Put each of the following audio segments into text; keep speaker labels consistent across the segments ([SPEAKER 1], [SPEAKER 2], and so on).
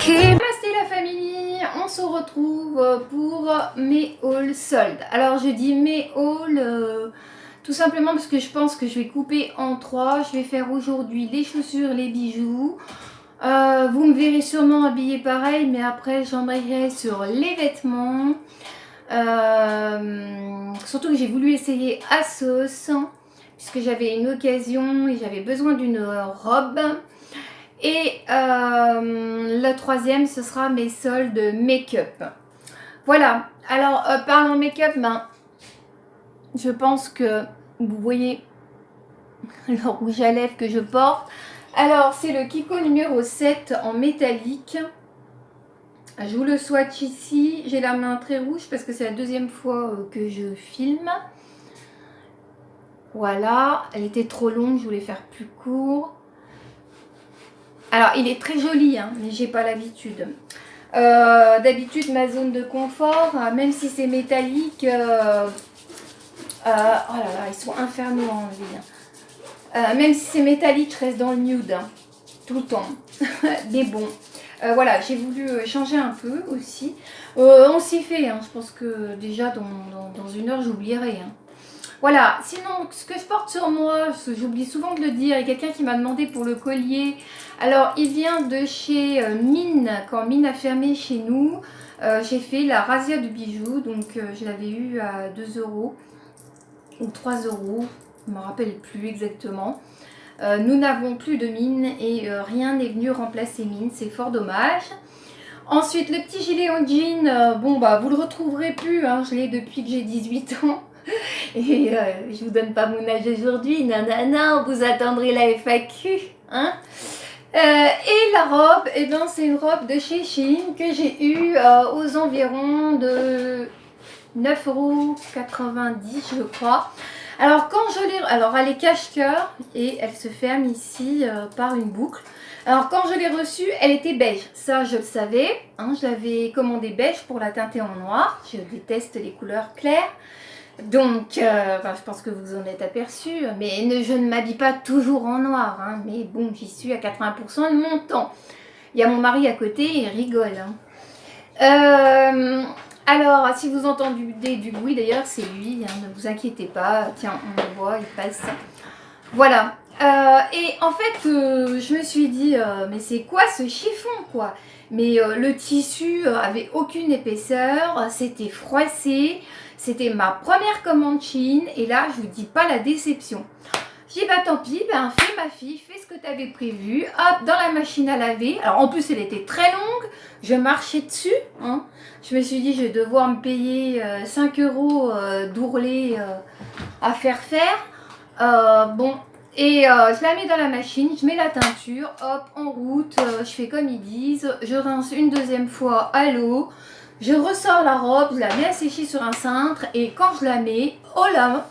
[SPEAKER 1] Namasté la famille, on se retrouve pour mes hauls soldes. Alors je dis mes hauls tout simplement parce que je pense que je vais couper en trois. Je vais faire aujourd'hui les chaussures, les bijoux. Vous me verrez sûrement habillée pareil, mais après j'embrayerai sur les vêtements. Surtout que j'ai voulu essayer Asos puisque j'avais une occasion et j'avais besoin d'une robe. Et le troisième, ce sera mes soldes make-up. Voilà. Alors, parlant make-up, je pense que vous voyez le rouge à lèvres que je porte. Alors, c'est le Kiko numéro 7 en métallique. Je vous le swatch ici. J'ai la main très rouge parce que c'est la deuxième fois que je filme. Voilà. Elle était trop longue, je voulais faire plus court. Alors, il est très joli, hein, mais j'ai pas l'habitude. D'habitude, ma zone de confort, même si c'est métallique, oh là là, ils sont infernaux à enlever. Même si c'est métallique, je reste dans le nude, hein, tout le temps. Mais bon, voilà, j'ai voulu changer un peu aussi. On s'y fait, hein, je pense que déjà dans une heure, j'oublierai. Hein. Voilà, sinon ce que je porte sur moi, j'oublie souvent de le dire, il y a quelqu'un qui m'a demandé pour le collier. Alors il vient de chez Mine, quand Mine a fermé chez nous, j'ai fait la razzia du bijou, donc je l'avais eu à 2 € ou 3 €, je ne me rappelle plus exactement. Nous n'avons plus de Mine et rien n'est venu remplacer Mine, c'est fort dommage. Ensuite le petit gilet en jean, bon bah vous le retrouverez plus, hein, je l'ai depuis que j'ai 18 ans. Et je vous donne pas mon âge aujourd'hui, nanana, vous attendrez la FAQ, hein. Et la robe, eh ben, c'est une robe de chez Shein que j'ai eue aux environs de 9,90 € je crois. Alors quand je l'ai, alors elle est cache-cœur et elle se ferme ici par une boucle. Alors quand je l'ai reçue, elle était beige, ça je le savais, hein, je l'avais commandée beige pour la teinter en noir, je déteste les couleurs claires. Donc, enfin, je pense que vous en êtes aperçu, mais je ne m'habille pas toujours en noir, hein, mais bon, j'y suis à 80% de mon temps. Il y a mon mari à côté, il rigole. Hein. Alors, si vous entendez du bruit, d'ailleurs, c'est lui, hein, ne vous inquiétez pas, tiens, on le voit, il passe. Voilà. Et en fait, je me suis dit, mais c'est quoi ce chiffon, quoi? Mais le tissu avait aucune épaisseur, c'était froissé. C'était ma première commande Shein et là, je vous dis pas la déception. J'ai dit, bah tant pis, ben, fais ma fille, fais ce que tu avais prévu. Hop, dans la machine à laver. Alors en plus, elle était très longue. Je marchais dessus. Hein. Je me suis dit, je vais devoir me payer 5 € d'ourlet à faire. Bon, et je la mets dans la machine, je mets la teinture, hop, en route. Je fais comme ils disent. Je rince une deuxième fois à l'eau. Je ressors la robe, je la mets à sécher sur un cintre et quand je la mets, oh là,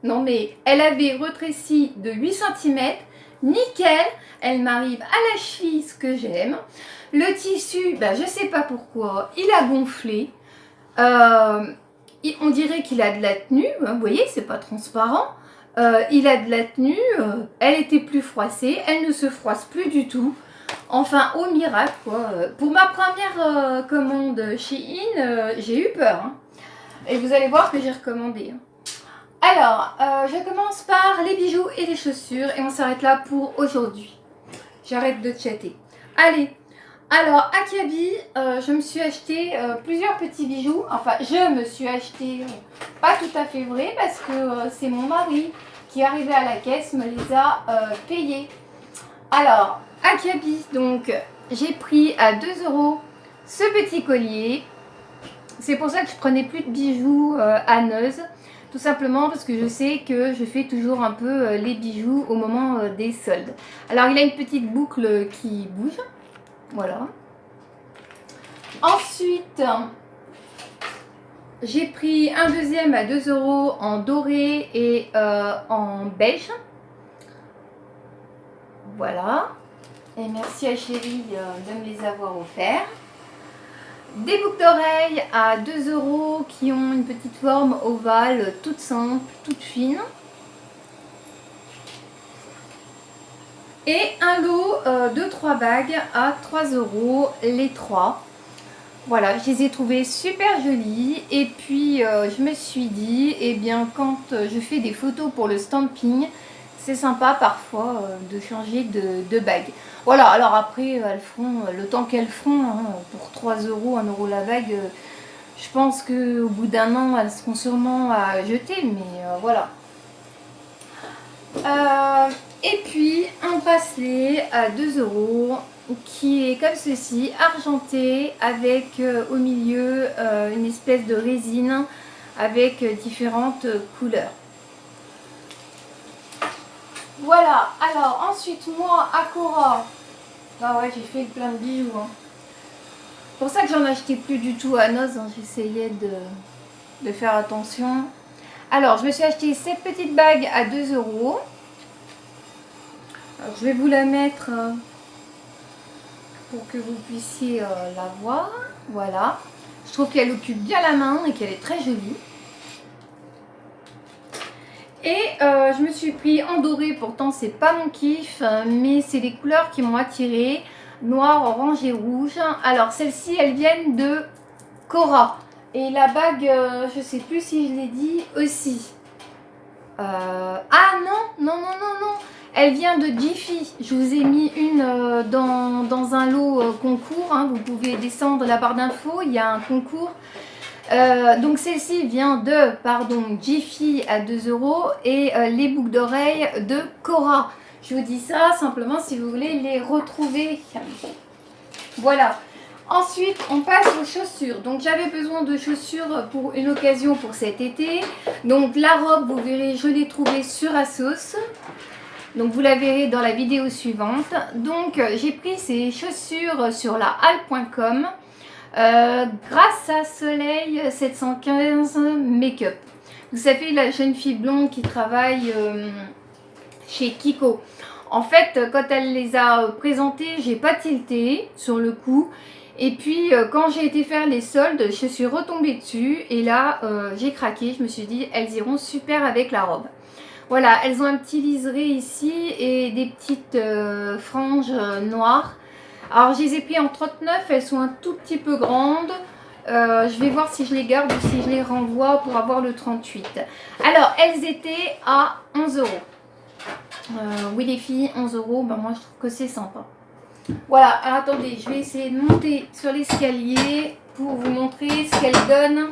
[SPEAKER 1] non mais elle avait rétréci de 8 cm, nickel, elle m'arrive à la cheville, ce que j'aime. Le tissu, ben, je sais pas pourquoi, il a gonflé. On dirait qu'il a de la tenue, hein, vous voyez, c'est pas transparent. Il a de la tenue, elle était plus froissée, elle ne se froisse plus du tout. Enfin, au miracle, quoi. Pour ma première commande Shein, j'ai eu peur. Hein. Et vous allez voir que j'ai recommandé. Hein. Alors, je commence par les bijoux et les chaussures. Et on s'arrête là pour aujourd'hui. J'arrête de chatter. Allez. Alors, à Kaby, je me suis acheté plusieurs petits bijoux. Enfin, je me suis acheté, pas tout à fait vrai, parce que c'est mon mari qui, arrivé à la caisse, me les a payés. Alors, à Kaby, donc, j'ai pris à 2 € ce petit collier. C'est pour ça que je prenais plus de bijoux à Neuze. Tout simplement parce que je sais que je fais toujours un peu les bijoux au moment des soldes. Alors, il a une petite boucle qui bouge. Voilà. Ensuite, j'ai pris un deuxième à 2 € en doré et en beige. Voilà. Et merci à Chérie de me les avoir offerts. Des boucles d'oreilles à 2 € qui ont une petite forme ovale, toute simple, toute fine. Et un lot de 3 bagues à 3 € les 3. Voilà, je les ai trouvées super jolies. Et puis je me suis dit, eh bien quand je fais des photos pour le stamping, c'est sympa parfois de changer de bague. Voilà, alors après elles feront le temps qu'elles feront, hein, pour 3 €, 1 € la bague. Je pense qu'au bout d'un an, elles seront sûrement à jeter, mais voilà. Et puis un bracelet à 2 € qui est comme ceci, argenté, avec au milieu une espèce de résine avec différentes couleurs. Voilà, alors ensuite moi à Cora, ah ouais, j'ai fait plein de bijoux, hein. C'est pour ça que j'en achetais plus du tout à Noz, hein. J'essayais de faire attention. Alors je me suis acheté cette petite bague à 2 €. Alors, je vais vous la mettre pour que vous puissiez la voir. Voilà, je trouve qu'elle occupe bien la main et qu'elle est très jolie. Et je me suis pris en doré, pourtant c'est pas mon kiff, mais c'est les couleurs qui m'ont attirée, noir, orange et rouge. Alors celles-ci elles viennent de Cora, et la bague je sais plus si je l'ai dit aussi. Ah non, elle vient de Jiffy. Je vous ai mis une dans un lot concours, hein. Vous pouvez descendre la barre d'infos, il y a un concours. Donc celle-ci vient de, Jiffy à 2 € et les boucles d'oreilles de Cora. Je vous dis ça simplement si vous voulez les retrouver. Voilà. Ensuite, on passe aux chaussures. Donc j'avais besoin de chaussures pour une occasion pour cet été. Donc la robe, vous verrez, je l'ai trouvée sur Asos. Donc vous la verrez dans la vidéo suivante. Donc j'ai pris ces chaussures sur la halle.com. Grâce à Soleil 715 Make-up. Vous savez, la jeune fille blonde qui travaille chez Kiko. En fait, quand elle les a présentées, j'ai pas tilté sur le coup. Et puis, quand j'ai été faire les soldes, je suis retombée dessus. Et là, j'ai craqué. Je me suis dit, elles iront super avec la robe. Voilà, elles ont un petit liseré ici et des petites franges noires. Alors je les ai pris en 39, elles sont un tout petit peu grandes. Je vais voir si je les garde ou si je les renvoie pour avoir le 38. Alors elles étaient à 11 €. Oui les filles, 11 €, ben moi je trouve que c'est sympa. Voilà, alors attendez, je vais essayer de monter sur l'escalier pour vous montrer ce qu'elles donnent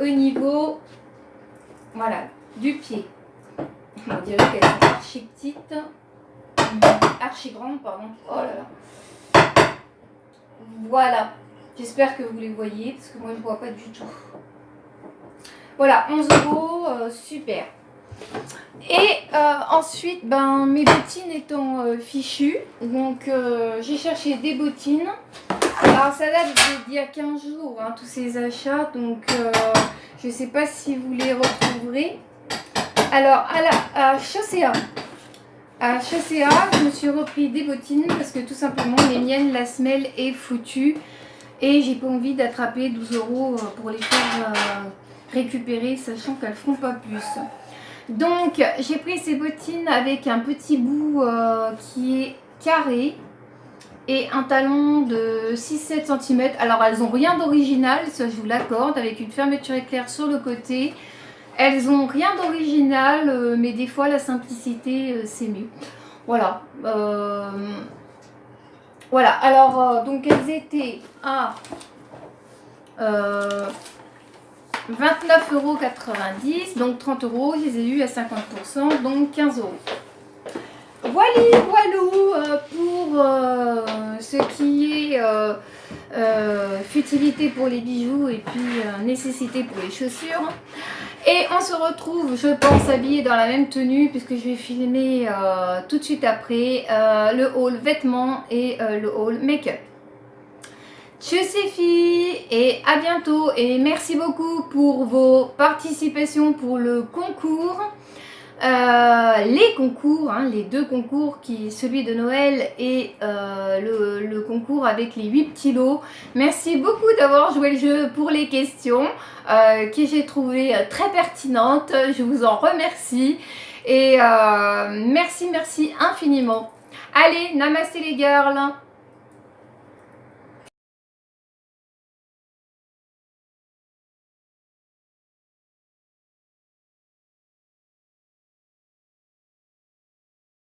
[SPEAKER 1] au niveau, voilà, du pied. On dirait qu'elles sont archi petites. Archi grande, pardon. Oh là là. Voilà. J'espère que vous les voyez parce que moi je vois pas du tout. Voilà, 11 €, super. Et ensuite, ben mes bottines étant fichues, donc j'ai cherché des bottines. Alors ça date d'il y a 15 jours, hein, tous ces achats, donc je sais pas si vous les retrouverez. Alors à Chaussea. À Chaussea, je me suis repris des bottines parce que tout simplement les miennes, la semelle est foutue et j'ai pas envie d'attraper 12 € pour les faire récupérer, sachant qu'elles feront pas plus. Donc j'ai pris ces bottines avec un petit bout qui est carré et un talon de 6-7 cm. Alors elles ont rien d'original, ça je vous l'accorde, avec une fermeture éclair sur le côté. Elles ont rien d'original, mais des fois la simplicité c'est mieux. Voilà. Voilà. Alors donc elles étaient à 29,90 €, donc 30 €. Je les ai eues à 50%, donc 15 €. Voilà, voilà pour ce qui est futilité pour les bijoux et puis nécessité pour les chaussures. Et on se retrouve, je pense, habillés dans la même tenue puisque je vais filmer tout de suite après le haul vêtements et le haul make-up. Tchuss les filles et à bientôt et merci beaucoup pour vos participations pour le concours. Les concours, hein, les deux concours, celui de Noël et le concours avec les 8 petits lots. Merci beaucoup d'avoir joué le jeu pour les questions que j'ai trouvé très pertinentes. Je vous en remercie. Et merci infiniment. Allez, namasté les girls.